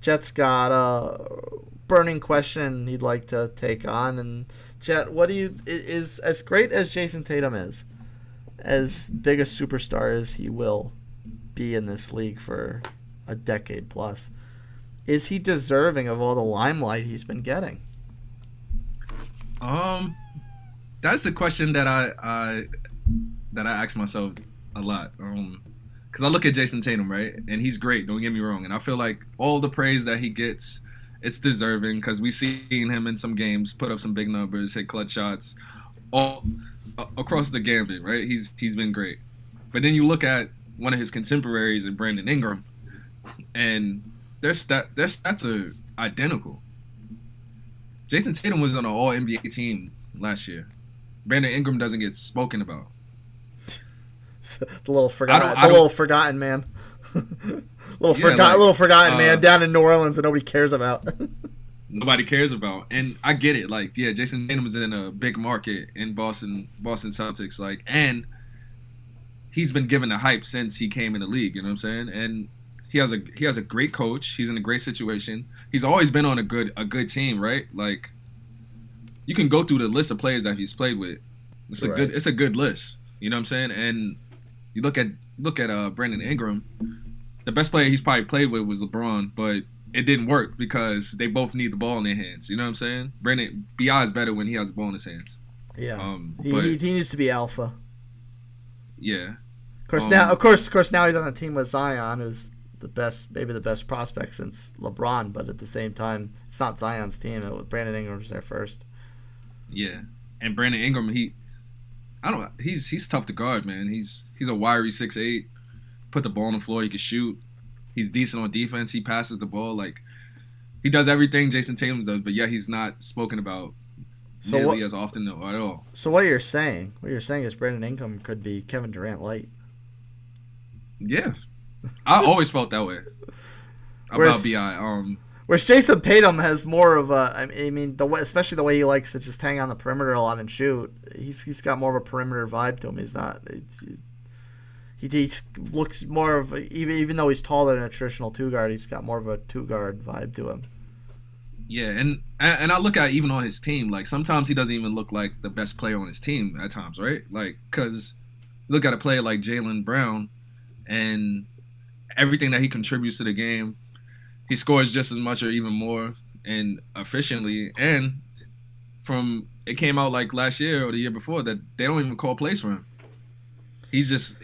Jet's got a burning question he'd like to take on. And Jet, what do you is as great as Jayson Tatum is, as big a superstar as he will be in this league for a decade plus? Is he deserving of all the limelight he's been getting? Um, that's a question that I ask myself a lot. Because I look at Jason Tatum, right, and he's great. Don't get me wrong, and I feel like all the praise that he gets, it's deserving because we seen him in some games put up some big numbers, hit clutch shots, all across the gambit, right? He's been great. But then you look at one of his contemporaries in Brandon Ingram, and their stats are identical. Jason Tatum was on an All NBA team last year. Brandon Ingram doesn't get spoken about. The little forgotten man, Yeah, little forgotten man down in New Orleans that nobody cares about. nobody cares about. And I get it. Like, yeah, Jason Tatum is in a big market in Boston Celtics. Like, and he's been given the hype since he came in the league. You know what I'm saying? And he has a great coach. He's in a great situation. He's always been on a good team, right? Like, you can go through the list of players that he's played with. It's a good list. You know what I'm saying? And you look at Brandon Ingram. The best player he's probably played with was LeBron, but it didn't work because they both need the ball in their hands. You know what I'm saying? Brandon Bi is better when he has the ball in his hands. Yeah, But he needs to be alpha. yeah. Of course, now he's on a team with Zion, who's maybe the best prospect since LeBron. But at the same time, it's not Zion's team. Brandon Ingram's there first. Yeah, and Brandon Ingram, he's tough to guard, man. He's a wiry 6'8". Put the ball on the floor, he can shoot. He's decent on defense. He passes the ball. Like, he does everything Jason Tatum does, but yet he's not spoken about nearly as often at all. So what you're saying is Brandon Ingram could be Kevin Durant light. Yeah, I always felt that way about Bi. Whereas Jayson Tatum has more of a, I mean, especially the way he likes to just hang on the perimeter a lot and shoot. He's got more of a perimeter vibe to him. He's not. He looks more of even though he's taller than a traditional two guard, he's got more of a two guard vibe to him. Yeah, and I look at even on his team, like sometimes he doesn't even look like the best player on his team at times, right? Like, because look at a player like Jaylen Brown, and everything that he contributes to the game, he scores just as much or even more and efficiently. And it came out like last year or the year before that they don't even call plays for him. He's just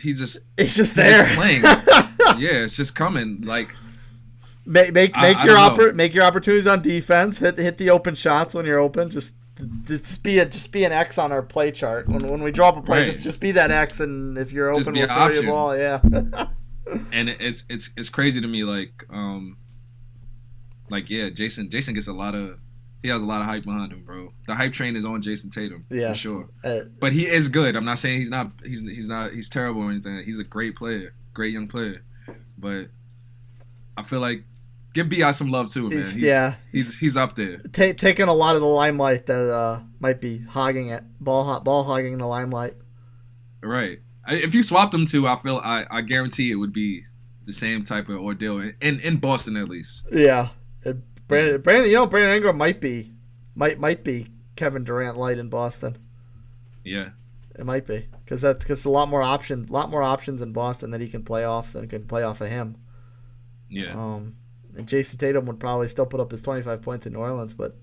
there playing. Yeah, it's just coming. Like, make your opportunities on defense. Hit the open shots when you're open. Just be an X on our play chart. When we drop a play, right. just be that X, and if you're open, we'll throw you the ball. Yeah. And it's crazy to me. Yeah, Jason gets he has a lot of hype behind him, bro. The hype train is on Jayson Tatum, for sure. But he is good. I'm not saying he's terrible or anything. He's a great player, great young player. But I feel like give Bi some love too, man. He's up there, taking a lot of the limelight that might be hogging it, ball hogging the limelight. Right. If you swapped them two, I guarantee it would be the same type of ordeal in Boston at least. Yeah. Brandon Ingram might be Kevin Durant light in Boston. Yeah, it might be because a lot more options in Boston that he can play off and can play off of him. Yeah. And Jayson Tatum would probably still put up his 25 points in New Orleans, but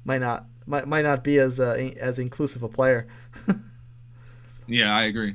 might not be as inclusive a player. Yeah, I agree.